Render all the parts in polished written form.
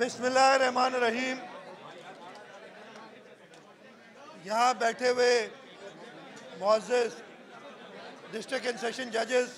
बिस्मिल्लाहिर्रहमानिर्रहीम। यहाँ बैठे हुए मुअज़्ज़ज़ डिस्ट्रिक्ट एंड सेशन जजेस,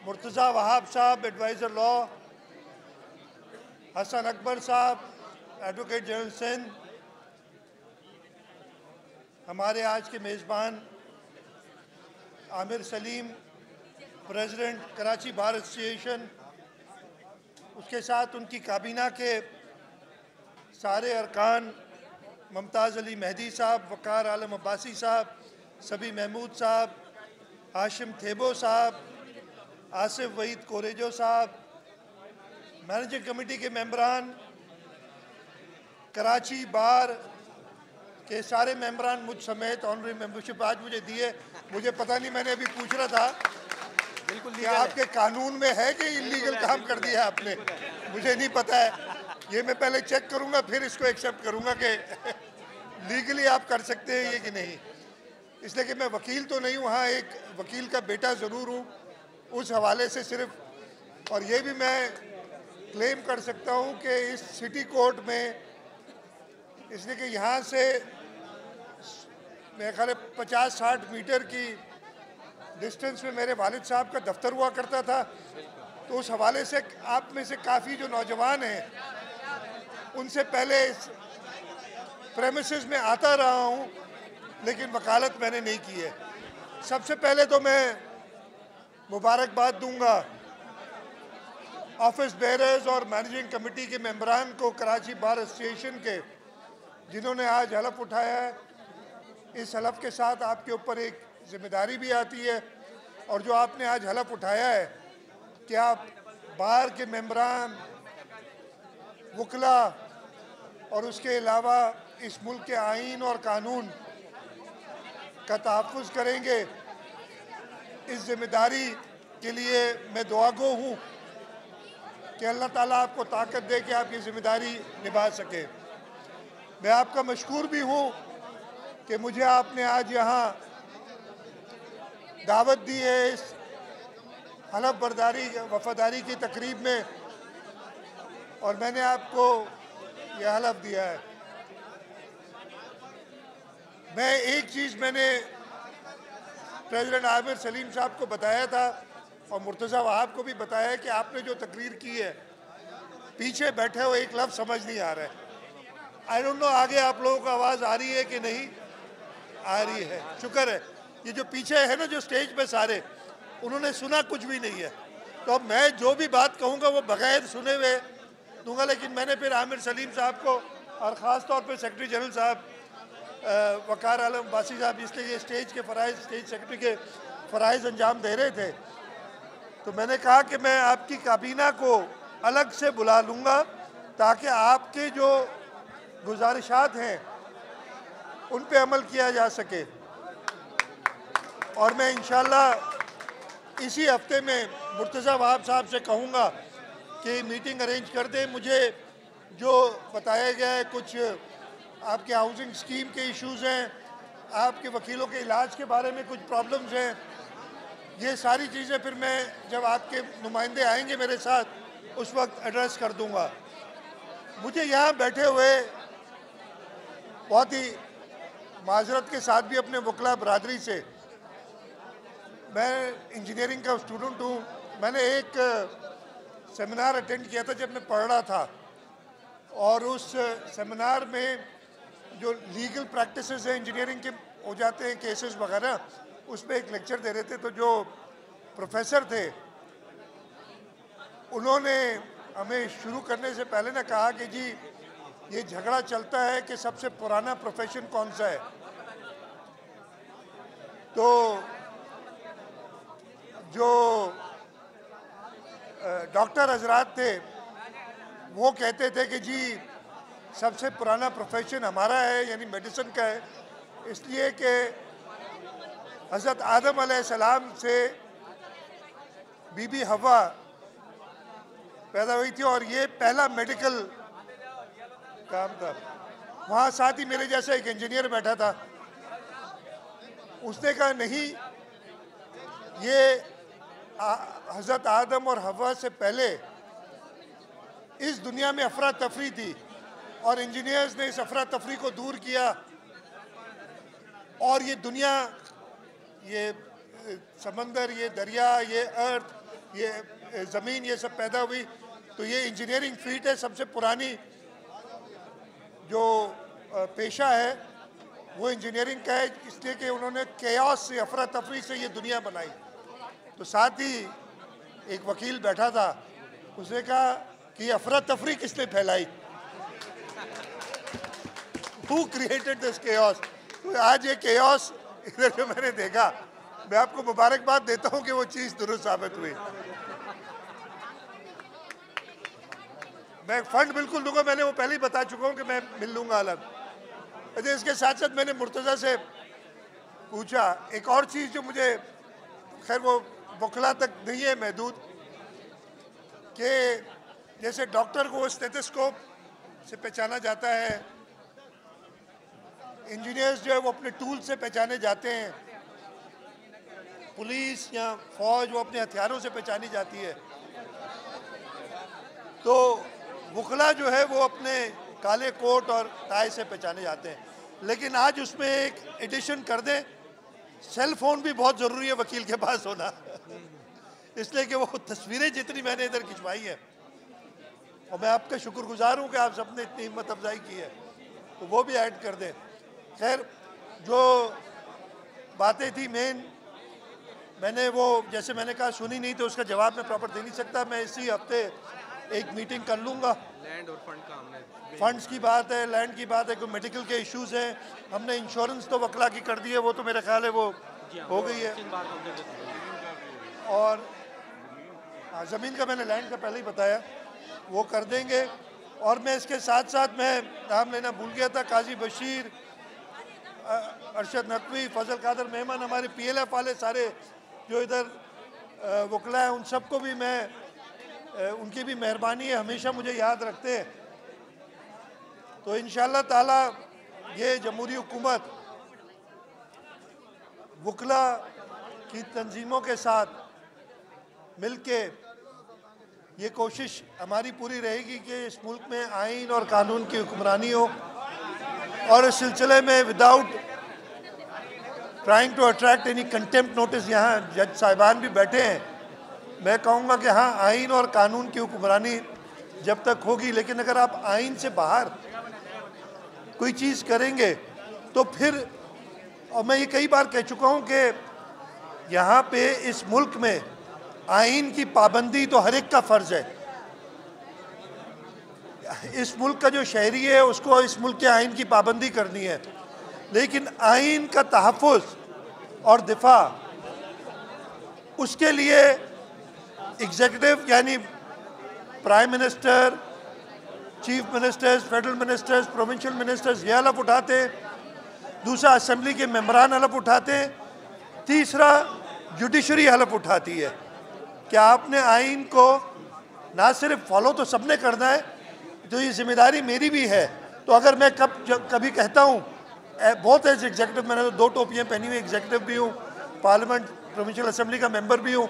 मुर्तज़ा वहाब साहब एडवाइज़र लॉ, हसन अकबर साहब एडवोकेट जनरल सिंध, हमारे आज के मेज़बान Aamir Salim president Karachi bar association, उसके साथ उनकी काबीना के सारे अरकान, मुमताज़ अली मेहदी साहब, वक़ार आलम अब्बासी साहब, सबी महमूद साहब, हाशिम थेबो साहब, आसिफ वहीद कोरेजो साहब, मैनेजिंग कमेटी के मेंबरान, कराची बार के सारे मेंबरान, मुझ समेत ऑनरी मेंबरशिप आज मुझे दिए। मुझे पता नहीं, मैंने अभी पूछ रहा था बिल्कुल कि आपके कानून में है कि इल्लीगल काम कर दिया आपने, मुझे नहीं पता है। ये मैं पहले चेक करूंगा, फिर इसको एक्सेप्ट करूंगा कि लीगली आप कर सकते हैं ये कि नहीं। इसलिए कि मैं वकील तो नहीं हूँ, हाँ एक वकील का बेटा ज़रूर हूँ, उस हवाले से सिर्फ। और ये भी मैं क्लेम कर सकता हूँ कि इस सिटी कोर्ट में, इसलिए कि यहाँ से मेरे ख्याल 50-60 मीटर की डिस्टेंस में मेरे वालिद साहब का दफ्तर हुआ करता था, तो उस हवाले से आप में से काफ़ी जो नौजवान हैं उनसे पहले इस प्रेमिसेस में आता रहा हूँ, लेकिन वकालत मैंने नहीं की है। सबसे पहले तो मैं मुबारकबाद दूंगा ऑफिस बेयरर्स और मैनेजिंग कमेटी के मेंबरान को कराची बार एसोसिएशन के, जिन्होंने आज हलफ उठाया है। इस हलफ के साथ आपके ऊपर एक जिम्मेदारी भी आती है, और जो आपने आज हलफ उठाया है कि आप बार के मेंबरान, वकला और उसके अलावा इस मुल्क के आईन और कानून का तहफ़्फ़ुज़ करेंगे, इस जिम्मेदारी के लिए मैं दुआगो हूँ कि अल्लाह ताला आपको ताकत दे कि आप ये जिम्मेदारी निभा सके। मैं आपका मशकूर भी हूँ कि मुझे आपने आज यहाँ दावत दी है इस हलफ बर्दारी वफादारी की तकरीब में, और मैंने आपको यह हलफ दिया है। मैं एक चीज़ मैंने प्रेसिडेंट आमिर सलीम साहब को बताया था और मुर्तज़ा वहाब को भी बताया है कि आपने जो तकरीर की है, पीछे बैठे हो एक लफ्ज़ समझ नहीं आ रहा है। आई डोंट नो आगे आप लोगों को आवाज़ आ रही है कि नहीं आ रही है। शुक्र है, ये जो पीछे है ना, जो स्टेज पे सारे, उन्होंने सुना कुछ भी नहीं है। तो अब मैं जो भी बात कहूँगा वो बग़ैर सुने हुए दूंगा। लेकिन मैंने फिर आमिर सलीम साहब को और ख़ास तौर पे सेक्रेटरी जनरल साहब वक़ार आलम अब्बासी साहब, इसलिए ये स्टेज के फ़राइज़, स्टेज सेक्रेटरी के फ़राइज़ अंजाम दे रहे थे, तो मैंने कहा कि मैं आपकी काबीना को अलग से बुला लूँगा ताकि आपके जो गुजारिशात हैं उन पे अमल किया जा सके। और मैं इंशाअल्लाह इसी हफ्ते में मुर्तज़ा वहाब साहब से कहूँगा कि मीटिंग अरेंज कर दें। मुझे जो बताया गया है, कुछ आपके हाउसिंग स्कीम के इश्यूज़ हैं, आपके वकीलों के इलाज के बारे में कुछ प्रॉब्लम्स हैं, ये सारी चीज़ें फिर मैं जब आपके नुमाइंदे आएंगे मेरे साथ, उस वक्त एड्रेस कर दूँगा। मुझे यहाँ बैठे हुए बहुत ही माजरत के साथ भी अपने वकला बरादरी से, मैं इंजीनियरिंग का स्टूडेंट हूँ। मैंने एक सेमिनार अटेंड किया था जब मैं पढ़ रहा था, और उस सेमिनार में जो लीगल प्रैक्टिसेस हैं इंजीनियरिंग के हो जाते हैं, केसेस वगैरह, उस पर एक लेक्चर दे रहे थे। तो जो प्रोफेसर थे उन्होंने हमें शुरू करने से पहले ना कहा कि जी ये झगड़ा चलता है कि सबसे पुराना प्रोफेशन कौन सा है। तो जो डॉक्टर हजरात थे वो कहते थे कि जी सबसे पुराना प्रोफेशन हमारा है, यानी मेडिसिन का है, इसलिए कि हज़रत आदम अलैहिस्सलाम से बीबी हवा पैदा हुई थी, और ये पहला मेडिकल काम था। वहाँ साथ ही मेरे जैसा एक इंजीनियर बैठा था, उसने कहा नहीं, ये हज़रत आदम और हवा से पहले इस दुनिया में अफरा तफरी थी और इंजीनियर्स ने इस अफरा तफरी को दूर किया और ये दुनिया, ये समंदर, ये दरिया, ये अर्थ, ये ज़मीन, ये सब पैदा हुई। तो ये इंजीनियरिंग फीट है, सबसे पुरानी जो पेशा है वो इंजीनियरिंग का है, इसलिए कि उन्होंने केओस से, अफरा तफरी से ये दुनिया बनाई। तो साथ ही एक वकील बैठा था, उसने कहा कि अफरा तफरी किसने फैलाई, Who created this chaos? तो आज ये केओस इधर जो मैंने देखा, मैं आपको मुबारकबाद देता हूँ कि वो चीज़ दुरुस्त साबित हुई। मैं फंड बिल्कुल दूंगा, मैंने वो पहले ही बता चुका हूँ कि मैं मिल लूँगा अलग। अच्छा, इसके साथ साथ मैंने मुर्तज़ा से पूछा एक और चीज़ जो मुझे, खैर वो वकला तक नहीं है महदूद, कि जैसे डॉक्टर को स्टेथोस्कोप से पहचाना जाता है, इंजीनियर्स जो है वो अपने टूल से पहचाने जाते हैं, पुलिस या फौज वो अपने हथियारों से पहचानी जाती है, तो वकला जो है वो अपने काले कोट और टाई से पहचाने जाते हैं। लेकिन आज उसमें एक एडिशन कर दें, सेल फोन भी बहुत ज़रूरी है वकील के पास होना इसलिए कि वो तस्वीरें जितनी मैंने इधर खिंचवाई है, और मैं आपका शुक्रगुजार हूँ कि आप सबने इतनी हिम्मत अफजाई की है, तो वो भी ऐड कर दें। खैर, जो बातें थी मेन, मैंने वो जैसे मैंने कहा सुनी नहीं, तो उसका जवाब मैं प्रॉपर दे नहीं सकता। मैं इसी हफ्ते एक मीटिंग कर लूँगा। लैंड और फंड का हमने, फंड्स की बात है, लैंड की बात है, कोई मेडिकल के इश्यूज़ हैं, हमने इंश्योरेंस तो वकला की कर दी है, वो तो मेरा ख्याल है वो हो गई है। और ज़मीन का मैंने लैंड का पहले ही बताया, वो कर देंगे। और मैं इसके साथ साथ मैं नाम लेना भूल गया था, काजी बशीर, अरशद नकवी, फजल कादर मेहमान, हमारे PLF वाले सारे जो इधर वकला हैं, उन सबको भी मैं, उनकी भी मेहरबानी है, हमेशा मुझे याद रखते हैं। तो इंशाअल्लाह ताला ये जमहूरी हुकूमत वकला की तंजीमों के साथ मिलके ये कोशिश हमारी पूरी रहेगी कि इस मुल्क में आइन और कानून की हुक्मरानी हो, और इस सिलसिले में without trying to attract any contempt notice, यहाँ जज साहिबान भी बैठे हैं, मैं कहूँगा कि हाँ, आइन और कानून की हुक्मरानी जब तक होगी, लेकिन अगर आप आइन से बाहर कोई चीज़ करेंगे तो फिर, और मैं ये कई बार कह चुका हूँ कि यहाँ पे इस मुल्क में आइन की पाबंदी तो हर एक का फ़र्ज़ है। इस मुल्क का जो शहरी है उसको इस मुल्क के आइन की पाबंदी करनी है, लेकिन आइन का तहफ़्फ़ुज़ और दिफा, उसके लिए एग्जीक्यूटिव यानी prime minister, chief ministers, federal ministers, provincial ministers ये हलफ उठाते, दूसरा असेंबली के मेंबरान हलफ उठाते, तीसरा जुडिशरी हलफ उठाती है कि आपने आइन को ना सिर्फ फॉलो तो सबने करना है, तो ये जिम्मेदारी मेरी भी है। तो अगर मैं कभी कहता हूँ, बहुत एज एग्जीक्यूटिव, मैंने तो 2 टोपियाँ पहनी हुई, एग्जीक्यूटिव भी हूँ, पार्लियामेंट प्रोविंशियल असेंबली का मेंबर भी हूँ,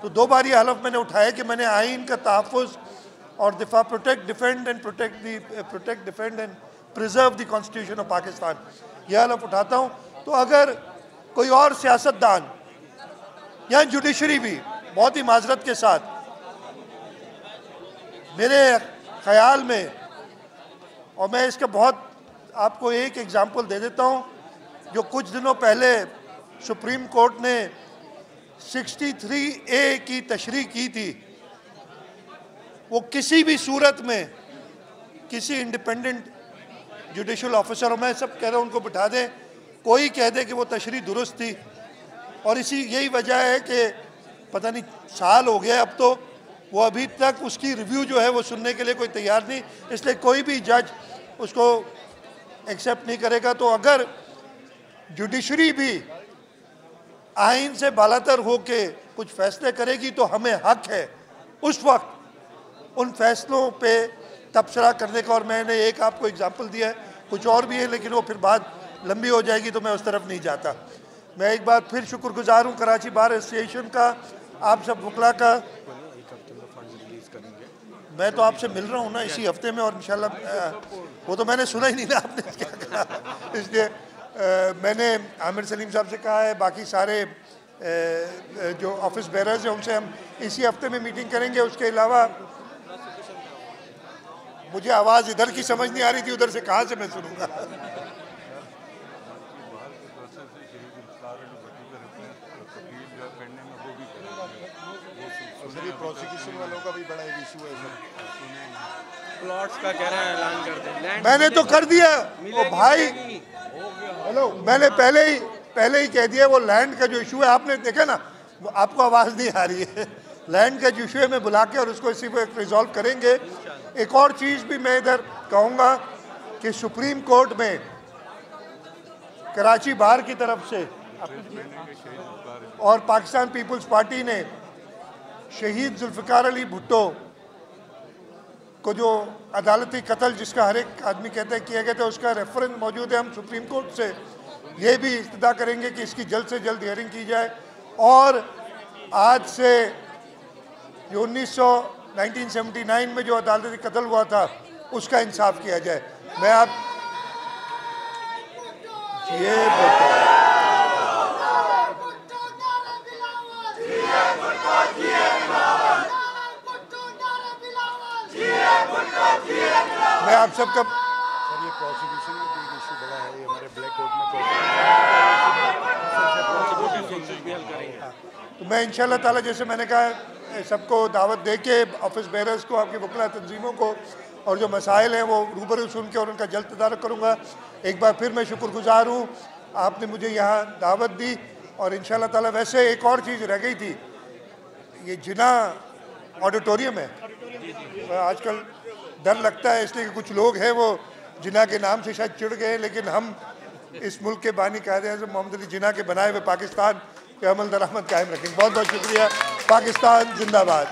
तो 2 बार ये हलफ मैंने उठाया कि मैंने आइन का तहफ़्फ़ुज़ और दिफा, protect defend and preserve the constitution of Pakistan, यह हलफ उठाता हूँ। तो अगर कोई और सियासतदान या जुडिशरी भी, बहुत ही माजरत के साथ, मेरे ख्याल में, और मैं इसका बहुत आपको एक एग्जांपल दे देता हूँ, जो कुछ दिनों पहले सुप्रीम कोर्ट ने 63A की तशरीह की थी, वो किसी भी सूरत में किसी इंडिपेंडेंट जुडिशल ऑफिसर, और मैं सब कह रहा हूँ उनको बिठा दें, कोई कह दे कि वो तशरीह दुरुस्त थी, और यही वजह है कि पता नहीं साल हो गया अब, तो वो अभी तक उसकी रिव्यू जो है वो सुनने के लिए कोई तैयार नहीं, इसलिए कोई भी जज उसको एक्सेप्ट नहीं करेगा। तो अगर जुडिशरी भी आइन से बालातर होके कुछ फैसले करेगी तो हमें हक है उस वक्त उन फैसलों पे तबसरा करने का। और मैंने एक आपको एग्जांपल दिया है, कुछ और भी है, लेकिन वो फिर बात लंबी हो जाएगी तो मैं उस तरफ नहीं जाता। मैं एक बार फिर शुक्रगुजार हूँ कराची बार एसोसिएशन का, आप सब वकला का। एक हफ्ते में फंड रिलीज करेंगे मैं तो आपसे मिल रहा हूँ ना इसी हफ्ते में, और इंशाल्लाह वो तो मैंने सुना ही नहीं ना आपने क्या कहा, इसलिए मैंने आमिर सलीम साहब से कहा है, बाकी सारे जो ऑफिस बेरर्स हैं उनसे हम इसी हफ्ते में मीटिंग करेंगे। उसके अलावा मुझे आवाज़ इधर की समझ नहीं आ रही थी, उधर से कहाँ से मैं सुनूंगा। प्रोसिक्यूशन वालों का भी बड़ा एक इशू है सर, प्लॉट्स का कह रहे हैं ऐलान कर दें। मैंने तो कर दिया वो भाई, हेलो, मैंने पहले ही कह दिया वो लैंड का जो इशू है, आपने देखा ना, वो आपको आवाज़ नहीं आ रही है, लैंड का जो इशू है मैं बुला के और उसको इसी पर रिजॉल्व करेंगे। एक और चीज़ भी मैं इधर कहूँगा कि सुप्रीम कोर्ट में कराची बार की तरफ से और पाकिस्तान पीपल्स पार्टी ने शहीद जुल्फ़िकार अली भुट्टो को जो अदालती कत्ल जिसका हर एक आदमी कहता है किया गया था, उसका रेफरेंस मौजूद है। हम सुप्रीम कोर्ट से ये भी इस्तदा करेंगे कि इसकी जल्द से जल्द हियरिंग की जाए और आज से जो 1979 में जो अदालती कत्ल हुआ था उसका इंसाफ किया जाए। मैं आप ये मैं आप सबका सर ये प्रोसिक्यूशन में भी इशू बड़ा है, ये हमारे ब्लैक कोर्ट में तो मैं इंशाल्लाह ताला जैसे मैंने कहा सबको दावत दे के ऑफिस बेरर्स को, आपकी वकला तंजीमों को, और जो मसाइल हैं वो रूबरू सुन के और उनका जल्द तदारक करूँगा। एक बार फिर मैं शुक्रगुजार हूँ, आपने मुझे यहाँ दावत दी। और इंशाल्लाह ताला वैसे एक और चीज़ रह गई थी, ये जिना ऑडिटोरियम है, आजकल डर लगता है इसलिए कि कुछ लोग हैं वो जिना के नाम से शायद चिढ़ गए, लेकिन हम इस मुल्क के बानी कायदे-ए-आज़म मोहम्मद अली जिना के बनाए हुए पाकिस्तान पे अमल दरामद कायम रखेंगे। बहुत बहुत शुक्रिया। पाकिस्तान जिंदाबाद।